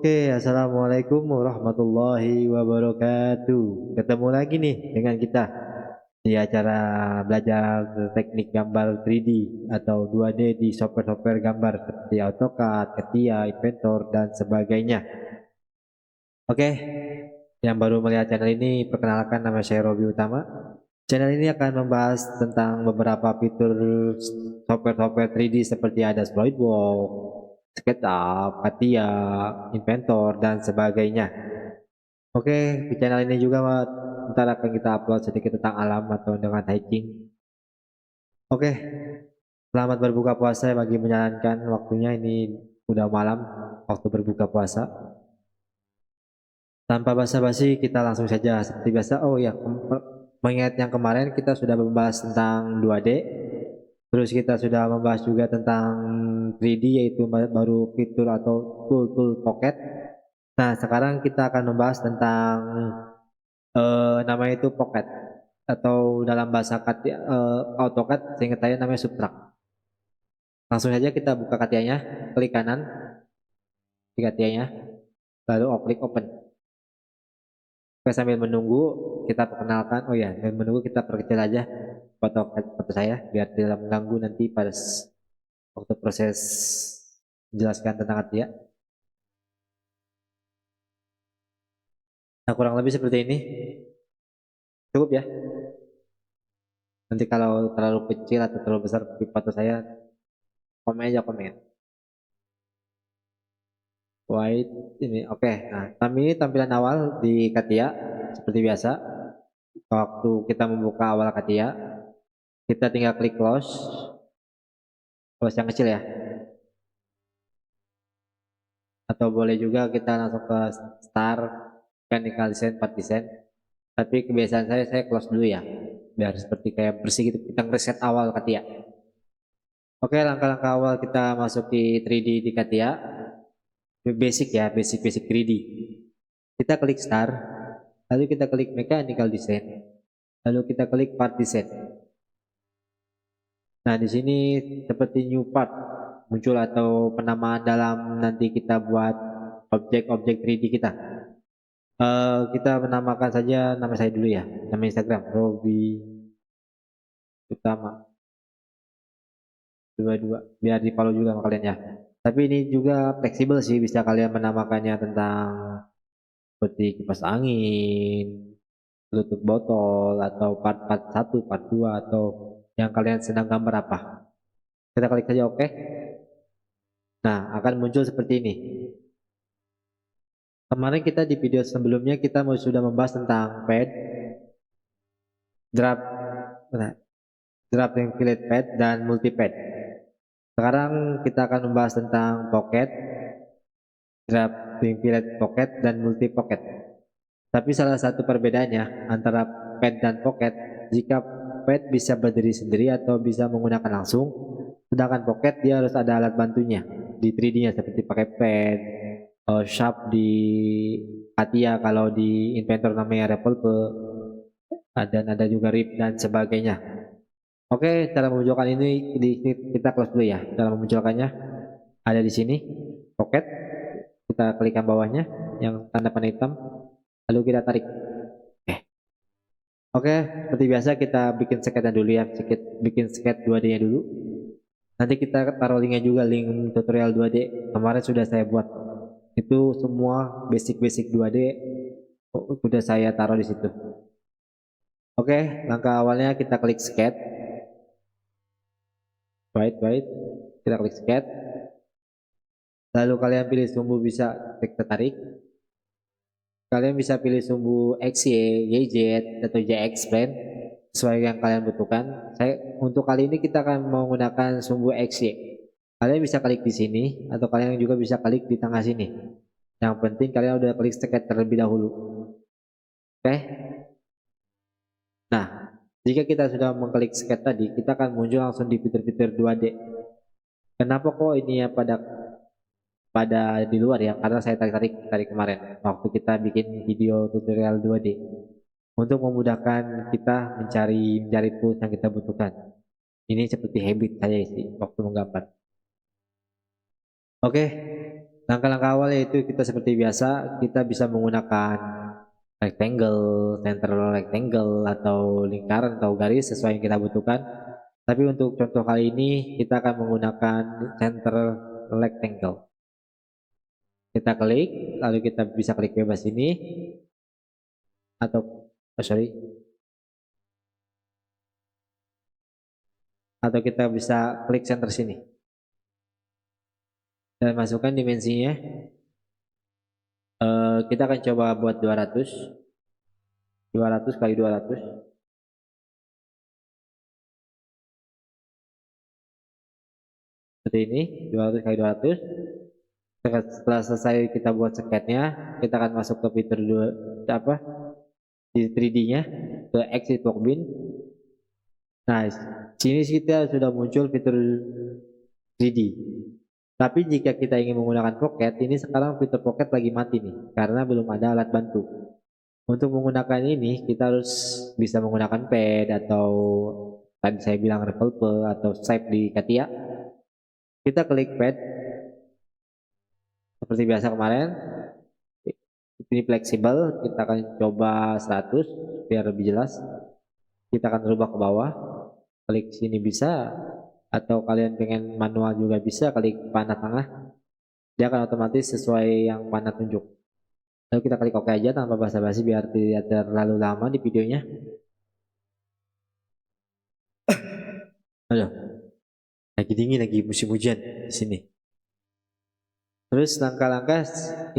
Oke, assalamualaikum warahmatullahi wabarakatuh. Ketemu lagi nih dengan kita di acara belajar teknik gambar 3D atau 2D di software-software gambar seperti AutoCAD, CATIA, Inventor, dan sebagainya. Oke, yang baru melihat channel ini, perkenalkan nama saya Robi Utama. Channel ini akan membahas tentang beberapa fitur software-software 3D seperti ada SolidWorks, SketchUp, CATIA, Inventor, dan sebagainya. Oke, di channel ini juga ntar akan kita upload sedikit tentang alam atau dengan hiking. Oke, selamat berbuka puasa bagi menjalankan waktunya. Ini udah malam waktu berbuka puasa. Tanpa basa-basi kita langsung saja seperti biasa. Oh ya, mengingat yang kemarin kita sudah membahas tentang 2D. Terus kita sudah membahas juga tentang 3D yaitu baru fitur atau tool Pocket. Nah, sekarang kita akan membahas tentang namanya itu Pocket atau dalam bahasa AutoCAD seingat saya namanya Subtract. Langsung saja kita buka Katia-nya, klik kanan di Katia-nya, lalu klik open. Oke, sambil menunggu kita perkenalkan. Oh ya, sambil menunggu kita perkecil aja foto saya biar tidak mengganggu nanti pada waktu proses menjelaskan tentang Katia. Nah, kurang lebih seperti ini. Cukup ya. Nanti kalau terlalu kecil atau terlalu besar foto saya, komen aja komen. White ini oke. Nah, ini tampilan awal di Katia seperti biasa. Waktu kita membuka awal Katia, kita tinggal klik close yang kecil ya. Atau boleh juga kita langsung ke start, mechanical design, part design. Tapi kebiasaan saya close dulu ya, biar seperti kayak bersih gitu. Kita reset awal Katia. Oke, langkah-langkah awal kita masuk di 3D di Katia. Basic ya, basic 3D. Kita klik start, lalu kita klik mechanical design, lalu kita klik part design. Nah, di sini seperti new part muncul atau penamaan dalam nanti kita buat objek-objek 3D kita. Kita menamakan saja nama saya dulu ya, nama Instagram Robi Utama 22 biar di follow juga sama kalian ya. Tapi ini juga fleksibel sih, bisa kalian menamakannya tentang seperti kipas angin, tutup botol, atau part 1, part 2, atau yang kalian sedang gambar apa. Kita klik saja oke. Nah, akan muncul seperti ini. Kemarin kita di video sebelumnya kita sudah membahas tentang pad, draft, draft yang fillet pad, dan multipad. Sekarang kita akan membahas tentang pocket, draft yang fillet pocket, dan multi pocket. Tapi salah satu perbedaannya antara pad dan pocket, jika pad bisa berdiri sendiri atau bisa menggunakan langsung, sedangkan pocket dia harus ada alat bantunya di 3D-nya seperti pakai pen, sharp di Katia, kalau di Inventor namanya Revolve, dan ada juga rip dan sebagainya. Oke, cara memunculkan ini kita close dulu ya. Cara memunculkannya ada di sini, pocket. Kita klikkan bawahnya yang tanda panah hitam, lalu kita tarik. Oke, seperti biasa kita bikin sketnya dulu ya, bikin sketch 2D-nya dulu. Nanti kita taruh linknya juga, link tutorial 2D. Kemarin sudah saya buat. Itu semua basic 2D sudah saya taruh di situ. Oke, langkah awalnya kita klik sketch. Wait. Kita klik sketch. Lalu kalian pilih sumbu, bisa klik tertarik. Kalian bisa pilih sumbu XY, YZ, atau JX Plane sesuai yang kalian butuhkan. Untuk kali ini kita akan menggunakan sumbu XY. Kalian bisa klik di sini atau kalian juga bisa klik di tengah sini. Yang penting kalian udah klik sketch terlebih dahulu. Oke. Nah, jika kita sudah mengklik sketch tadi, kita akan muncul langsung di fitur-fitur 2D. Kenapa kok ini ya pada di luar ya? Karena saya tarik kemarin waktu kita bikin video tutorial 2D untuk memudahkan kita mencari tools yang kita butuhkan. Ini seperti habit saya sih waktu menggambar. Oke, Langkah-langkah awal yaitu kita seperti biasa, kita bisa menggunakan rectangle, center rectangle, atau lingkaran atau garis sesuai yang kita butuhkan. Tapi untuk contoh kali ini kita akan menggunakan center rectangle. Kita klik, lalu kita bisa klik bebas ini, atau atau kita bisa klik center sini dan masukkan dimensinya. Kita akan coba buat 200 kali 200. Seperti ini, 200 kali 200. Setelah selesai kita buat sketnya, kita akan masuk ke fitur di 3D-nya, ke exit work bin. Nah, sini kita sudah muncul fitur 3D. Tapi jika kita ingin menggunakan pocket, ini sekarang fitur pocket lagi mati nih, karena belum ada alat bantu. Untuk menggunakan ini, kita harus bisa menggunakan pad atau tadi saya bilang revolver atau shape di Katia. Kita klik pad seperti biasa kemarin. Ini fleksibel, kita akan coba 100 biar lebih jelas. Kita akan rubah ke bawah, klik sini bisa, atau kalian pengen manual juga bisa, klik panah tengah, dia akan otomatis sesuai yang panah tunjuk. Lalu kita klik OK aja tanpa basa-basi biar tidak terlalu lama di videonya. Halo, lagi dingin, lagi musim hujan di sini. Terus langkah-langkah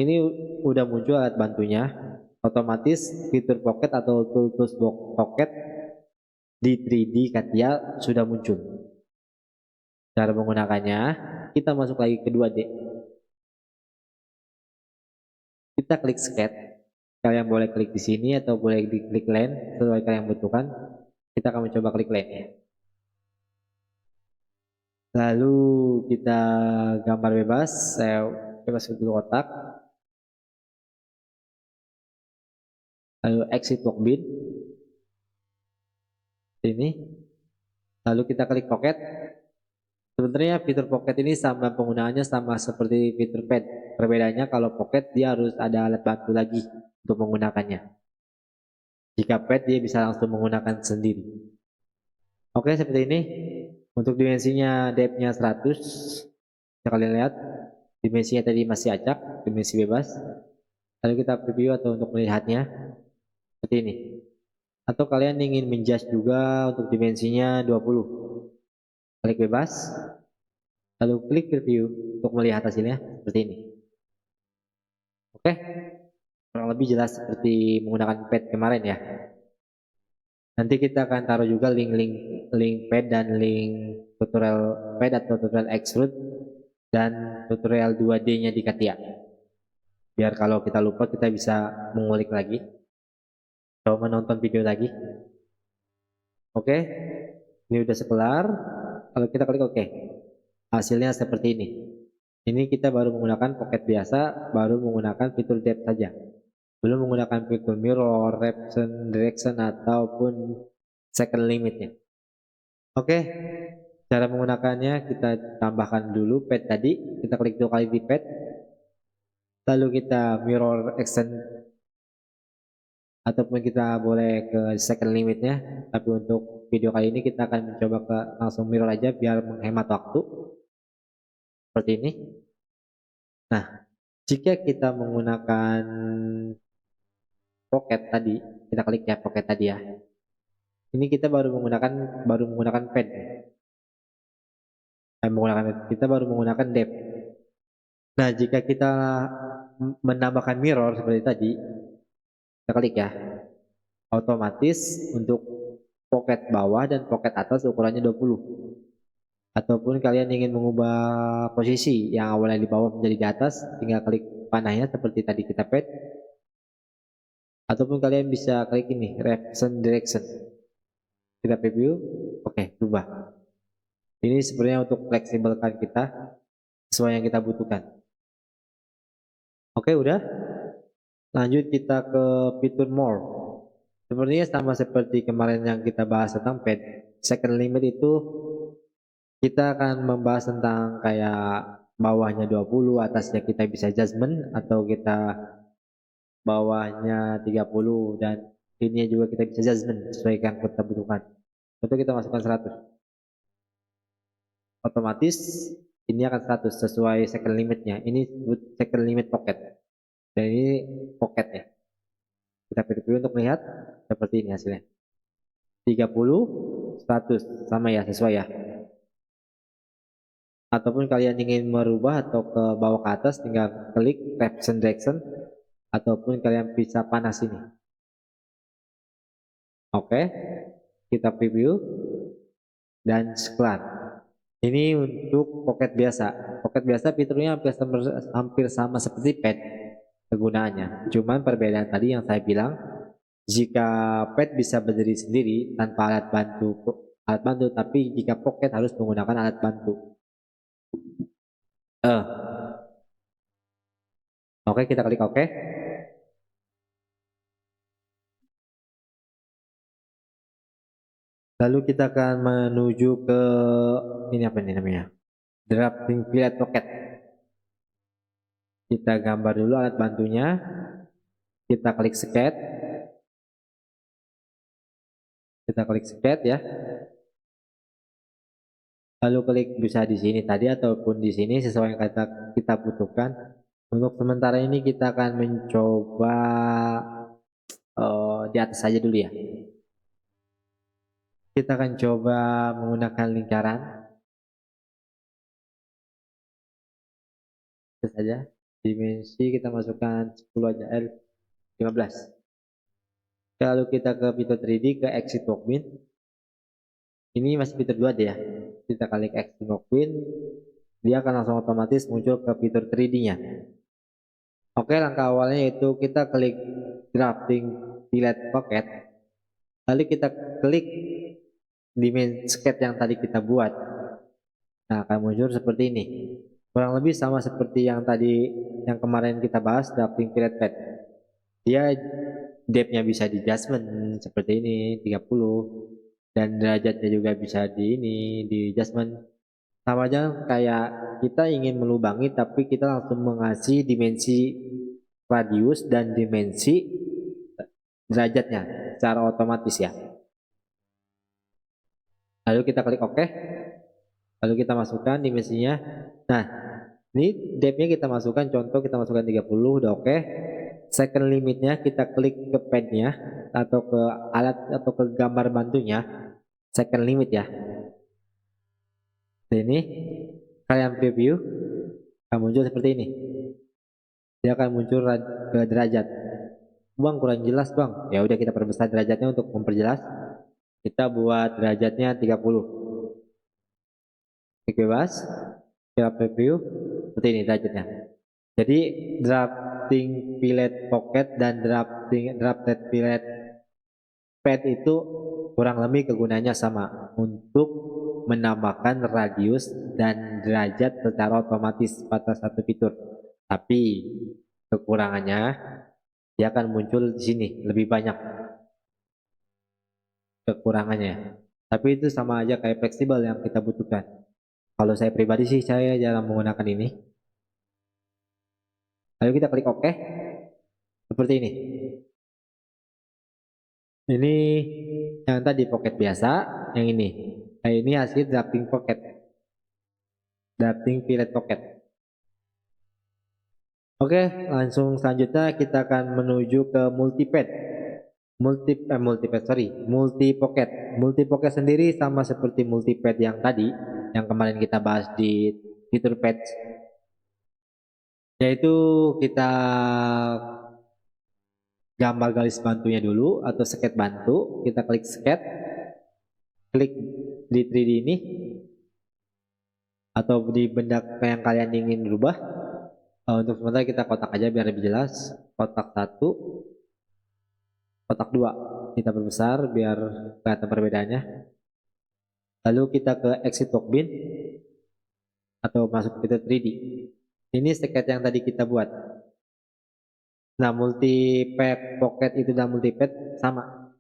ini udah muncul alat bantunya, otomatis fitur pocket atau tools pocket di 3D Katia sudah muncul. Cara menggunakannya, kita masuk lagi ke 2D. Kita klik sketch. Kalian boleh klik di sini atau boleh diklik line sesuai kalian butuhkan. Kita akan mencoba klik line ya. Lalu kita gambar bebas, saya bebas dulu kotak. Lalu exit work bin. Ini. Lalu kita klik pocket. Sebenarnya fitur pocket ini sama penggunaannya sama seperti fitur pad. Perbedaannya kalau pocket dia harus ada alat bantu lagi untuk menggunakannya. Jika pad dia bisa langsung menggunakan sendiri. Oke, seperti ini. Untuk dimensinya depth-nya 100. Bisa kalian lihat. Dimensinya tadi masih acak, dimensi bebas. Lalu kita preview atau untuk melihatnya seperti ini. Atau kalian ingin menjudge juga untuk dimensinya 20. Klik bebas, lalu klik review untuk melihat hasilnya seperti ini. Oke, kurang lebih jelas seperti menggunakan pad kemarin ya. Nanti kita akan taruh juga link pad dan link tutorial pad atau tutorial extrude dan tutorial 2D-nya di Katia. Biar kalau kita lupa kita bisa mengulik lagi. Coba menonton video lagi. Oke, ini udah sekelar. Kalau kita klik OK, hasilnya seperti ini. Ini kita baru menggunakan pocket biasa, baru menggunakan fitur depth saja. Belum menggunakan fitur mirror, direction, ataupun second limitnya. Oke, cara menggunakannya kita tambahkan dulu pad tadi. Kita klik 2 kali di pad. Lalu kita mirror extend, ataupun kita boleh ke second limitnya. Tapi untuk video kali ini kita akan mencoba ke langsung mirror aja biar menghemat waktu. Seperti ini. Nah, jika kita menggunakan pocket tadi, kita klik ya pocket tadi ya. Ini kita baru menggunakan pad. Kita baru menggunakan depth. Nah, jika kita menambahkan mirror seperti tadi, kita klik ya. Otomatis untuk pocket bawah dan pocket atas ukurannya 20. Ataupun kalian ingin mengubah posisi yang awalnya di bawah menjadi di atas, tinggal klik panahnya seperti tadi kita pad. Ataupun kalian bisa klik ini, represent direction. Kita preview, oke, berubah. Ini sebenarnya untuk fleksibelkan kita sesuai yang kita butuhkan. Oke, udah. Lanjut kita ke fitur more. Sepertinya sama seperti kemarin yang kita bahas tentang pad. Second limit itu kita akan membahas tentang kayak bawahnya 20, atasnya kita bisa adjustment, atau kita bawahnya 30 dan ini juga kita bisa adjustment sesuaikan kita butuhkan. Contoh kita masukkan 100, otomatis ini akan 100 sesuai second limitnya. Ini disebut second limit pocket, dan ini pocket ya. Kita pilih untuk melihat seperti ini hasilnya. 30, 100 sama ya, sesuai ya. Ataupun kalian ingin merubah atau ke bawah ke atas, tinggal klik caption direction, ataupun kalian bisa panas ini. Oke, kita preview dan sekelar. Ini untuk pocket biasa. Pocket biasa fiturnya hampir sama seperti pad kegunaannya. Cuman perbedaan tadi yang saya bilang, jika pad bisa berdiri sendiri tanpa alat bantu, tapi jika pocket harus menggunakan alat bantu. Oke, kita klik oke. Lalu kita akan menuju ke ini, apa ini namanya? Drafting Fillet Pocket. Kita gambar dulu alat bantunya. Kita klik sketch. Kita klik sketch ya. Lalu klik bisa di sini tadi ataupun di sini sesuai yang kita butuhkan. Untuk sementara ini kita akan mencoba di atas saja dulu ya. Kita akan coba menggunakan lingkaran. Itu saja. Dimensi kita masukkan 10 aja, 15. Lalu kita ke fitur 3D, ke exit workbench. Ini masih fitur 2D ya. Kita klik exit workbench, dia akan langsung otomatis muncul ke fitur 3D-nya. Oke, langkah awalnya yaitu kita klik drafting fillet pocket, lalu kita klik dimensi sketch yang tadi kita buat. Nah, akan muncul seperti ini. Kurang lebih sama seperti yang tadi, yang kemarin kita bahas, drafting fillet pad. Dia depth-nya bisa di adjustment seperti ini 30, dan derajatnya juga bisa di adjustment. Sama aja kayak kita ingin melubangi tapi kita langsung mengasih dimensi radius dan dimensi derajatnya secara otomatis ya. Lalu kita klik OK, lalu kita masukkan dimensinya. Nah, ini depth-nya kita masukkan, contoh kita masukkan 30, udah oke. Second limitnya kita klik ke pad-nya atau ke alat atau ke gambar bantunya, second limit ya. Ini kalian preview, akan muncul seperti ini. Dia akan muncul ke derajat. Bang, kurang jelas bang. Ya udah, kita perbesar derajatnya untuk memperjelas. Kita buat derajatnya 30. Klik bebas, kita preview seperti ini derajatnya. Jadi drafting fillet pocket dan drafted fillet pad itu kurang lebih kegunaannya sama, untuk menambahkan radius dan derajat secara otomatis pada satu fitur. Tapi kekurangannya dia akan muncul di sini lebih banyak kekurangannya. Tapi itu sama aja kayak fleksibel yang kita butuhkan. Kalau saya pribadi sih saya jarang menggunakan ini. Lalu kita klik OK. Seperti ini. Ini yang tadi pocket biasa, yang ini. Nah, ini hasil drafting pocket. Drafting fillet pocket. Oke, langsung selanjutnya kita akan menuju ke multipad. Multi pocket. Multi pocket sendiri sama seperti multipad yang tadi, yang kemarin kita bahas di fitur patch. Yaitu kita gambar garis bantunya dulu atau sketch bantu, kita klik sketch, klik di 3D ini atau di benda yang kalian ingin rubah. Untuk sementara kita kotak aja biar lebih jelas. Kotak 1, kotak 2 kita perbesar biar kelihatan perbedaannya. Lalu kita ke exit workbench atau masuk ke 3D. Ini sketch yang tadi kita buat. Nah, multipad pocket itu dan multipad sama.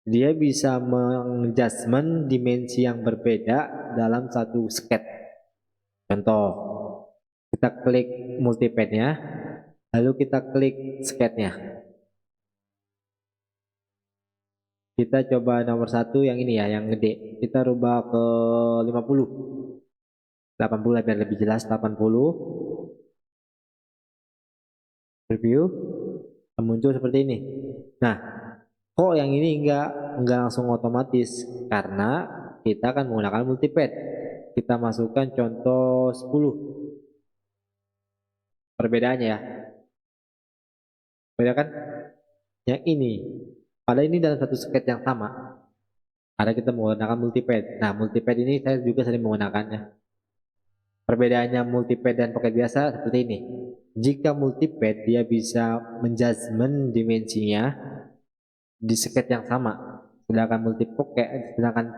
Dia bisa mengadjustment dimensi yang berbeda dalam satu sketch. Contoh, kita klik multipadnya, lalu kita klik sketnya. Kita coba nomor 1 yang ini ya, yang gede. Kita rubah ke 50. 80 biar lebih jelas, 80. Preview. Muncul seperti ini. Nah, kok yang ini enggak langsung otomatis? Karena kita akan menggunakan multipad. Kita masukkan contoh 10. Perbedaannya ya. Beda kan? Yang ini. Padahal ini dalam satu sket yang sama. Karena kita menggunakan multipad. Nah, multipad ini saya juga sering menggunakannya. Perbedaannya multipad dan pocket biasa seperti ini. Jika multipad dia bisa menjudgment dimensinya di sket yang sama. Sedangkan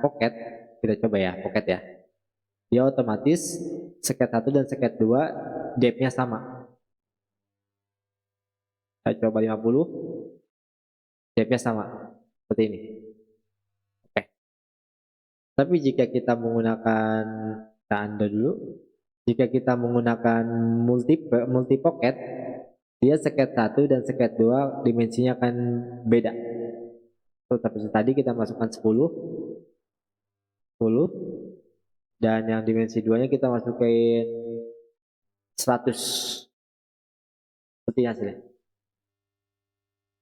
pocket kita coba ya, pocket ya. Dia otomatis sket 1 dan sket 2 depth-nya sama. Saya coba 50. Depth-nya sama. Seperti ini. Oke. Tapi jika kita menggunakan, kita undo dulu. Jika kita menggunakan multi pocket, dia sket 1 dan sket 2 dimensinya akan beda. Tapi tadi kita masukkan 10, dan yang dimensi 2-nya kita masukin 100. Seperti hasilnya.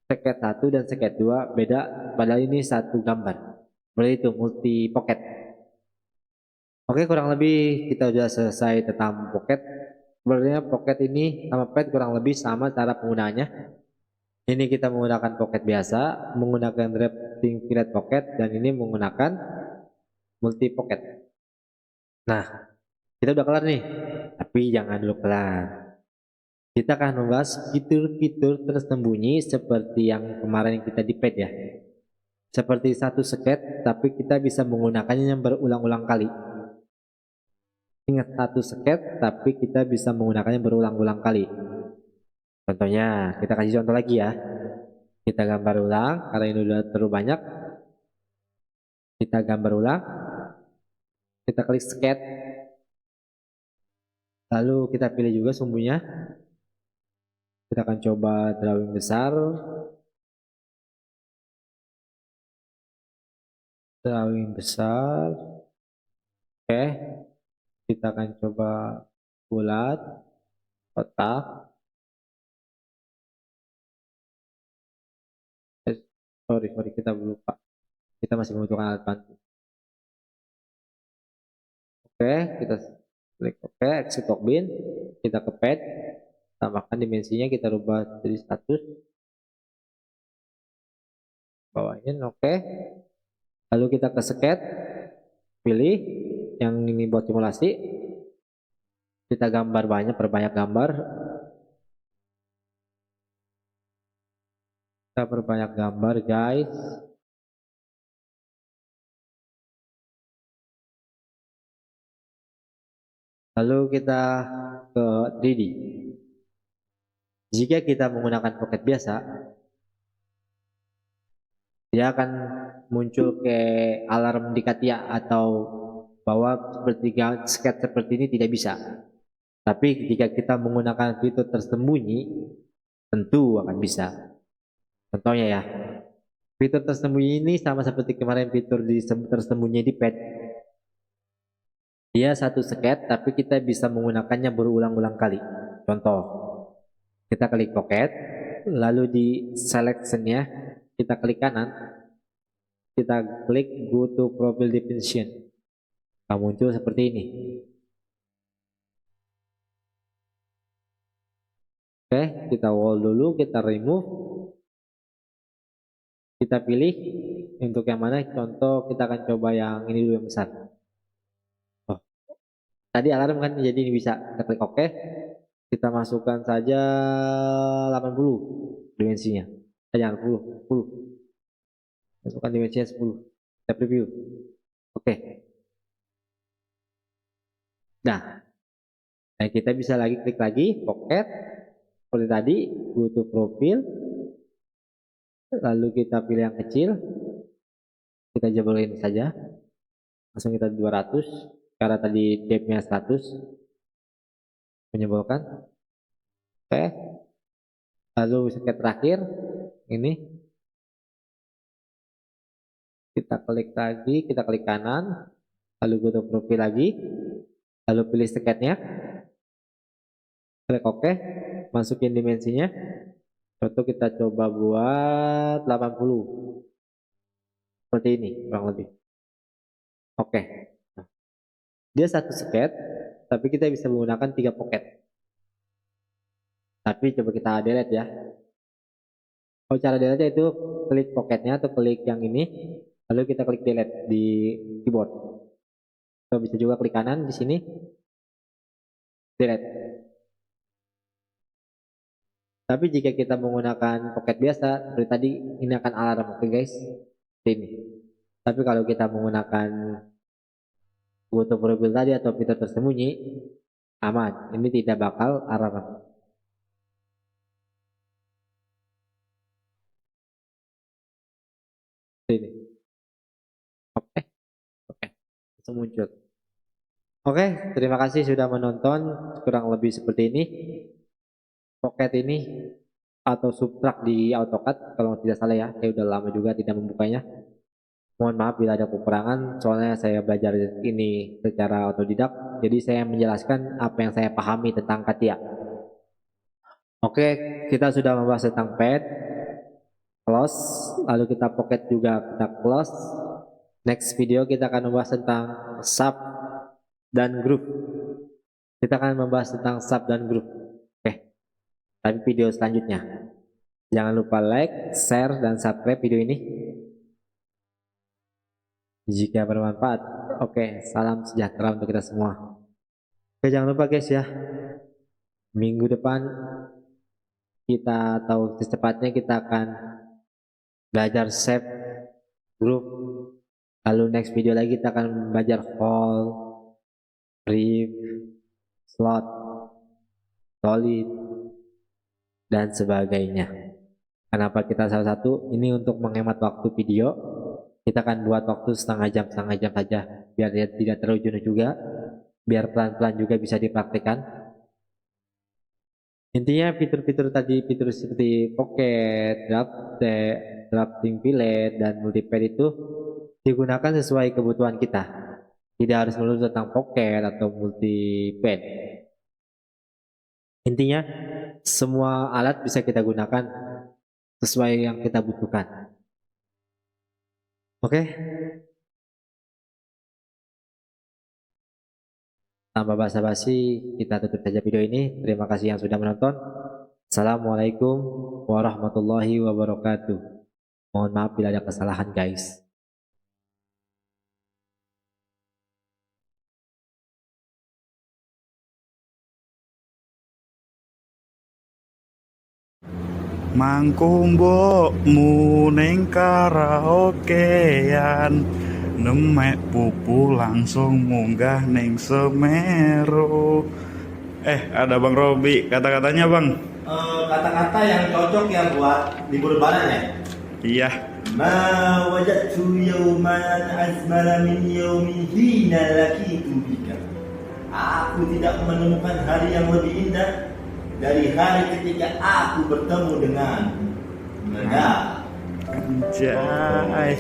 Sket 1 dan sket 2 beda, padahal ini satu gambar. Berarti itu multi pocket. Oke, kurang lebih kita sudah selesai tentang pocket. Sebenarnya pocket ini sama pad kurang lebih sama cara penggunaannya. Ini kita menggunakan pocket biasa, menggunakan drafting fillet pocket, dan ini menggunakan multi pocket. Nah, kita udah kelar nih, tapi jangan dulu kelar. Kita akan membahas fitur-fitur tersembunyi seperti yang kemarin kita di pad ya. Seperti satu sket, tapi kita bisa menggunakannya yang berulang-ulang kali. Ingat, satu sket, tapi kita bisa menggunakannya berulang-ulang kali. Contohnya, kita kasih contoh lagi ya. Kita gambar ulang, karena ini udah terlalu banyak. Kita gambar ulang. Kita klik sket. Lalu kita pilih juga sumbunya. Kita akan coba drawing besar. Drawing besar. Oke. Kita akan coba bulat, kotak. Sorry, kita lupa. Kita masih membutuhkan alat bantu. Oke, kita klik oke, exit bin. Kita ke pad. Tambahkan dimensinya, kita rubah jadi 100. Bawain, oke. Lalu kita ke sket. Pilih yang ini buat simulasi. Kita gambar banyak, perbanyak gambar. Kita perbanyak gambar, guys. Lalu kita ke 3D. Jika kita menggunakan pocket biasa, dia akan muncul ke alarm di Katia atau bahwa seperti sket seperti ini tidak bisa. Tapi jika kita menggunakan fitur tersembunyi, tentu akan bisa. Contohnya ya, fitur tersembunyi ini sama seperti kemarin fitur tersembunyi di pad. Dia satu sket, tapi kita bisa menggunakannya berulang-ulang kali. Contoh, kita klik pocket, lalu di selection-nya kita klik kanan, kita klik go to profile definition. Nah, muncul seperti ini. Oke, kita wall dulu, kita remove. Kita pilih untuk yang mana, contoh kita akan coba yang ini dulu yang besar. Oh, tadi alarm kan, jadi ini bisa. Kita klik OK. Kita masukkan saja 80 dimensinya. Jangan 10. Masukkan dimensinya 10. Kita preview. Oke. Nah, kita bisa lagi klik lagi pocket seperti tadi, go to profile. Lalu kita pilih yang kecil. Kita jebolin saja. Langsung kita 200 karena tadi depth-nya 100. menyebolkan. Oke, lalu seket terakhir ini kita klik lagi, kita klik kanan, lalu go to profil lagi, lalu pilih seketnya, klik OK, masukin dimensinya. Contoh kita coba buat 80 seperti ini kurang lebih. Oke, nah, dia satu seket, tapi kita bisa menggunakan 3 pocket. Tapi coba kita delete ya. Kalau cara delete itu klik pocketnya atau klik yang ini, lalu kita klik delete di keyboard. Atau bisa juga klik kanan di sini, delete. Tapi jika kita menggunakan pocket biasa, seperti tadi, ini akan alarm, oke guys? Ini. Tapi kalau kita menggunakan foto profil tadi atau fitur tersembunyi, aman. Ini tidak bakal alarm. Ini. Oke. Langsung muncul. Oke, terima kasih sudah menonton. Kurang lebih seperti ini. Pocket ini atau subtract di AutoCAD kalau tidak salah ya. Saya udah lama juga tidak membukanya. Mohon maaf bila ada kekurangan, soalnya saya belajar ini secara otodidak. Jadi saya menjelaskan apa yang saya pahami tentang CATIA. Oke, kita sudah membahas tentang pad, close, lalu kita pocket juga kita close. Next video kita akan membahas tentang sub dan group. Kita akan membahas tentang sub dan group. Oke, tapi video selanjutnya. Jangan lupa like, share, dan subscribe video ini jika bermanfaat. Oke, salam sejahtera untuk kita semua. Oke, jangan lupa guys ya, minggu depan kita tahu secepatnya kita akan belajar shape, group, lalu next video lagi kita akan belajar hall, rib, slot, solid, dan sebagainya. Kenapa kita salah satu? Ini untuk menghemat waktu video. Kita akan buat waktu setengah jam saja, biar dia tidak terlalu jenuh juga, biar pelan-pelan juga bisa dipraktikkan. Intinya fitur-fitur tadi, fitur seperti pocket, drafting fillet, dan multipad itu digunakan sesuai kebutuhan kita. Tidak harus melulu tentang pocket atau multipad. Intinya semua alat bisa kita gunakan sesuai yang kita butuhkan. Oke. Tanpa basa-basi, kita tutup saja video ini. Terima kasih yang sudah menonton. Assalamualaikum warahmatullahi wabarakatuh. Mohon maaf bila ada kesalahan guys. Mangkumbokmu ning karaokean, nemek pupu langsung munggah ning Semeru. Ada Bang Robi, kata-katanya Bang. Kata-kata yang cocok ya buat libur lebaran ya. Iya. Ma wajadtu yawman azmara min yawmin hina laqitu bika. Aku tidak menemukan hari yang lebih indah dari hari ketika aku bertemu dengan Meda. Anjay.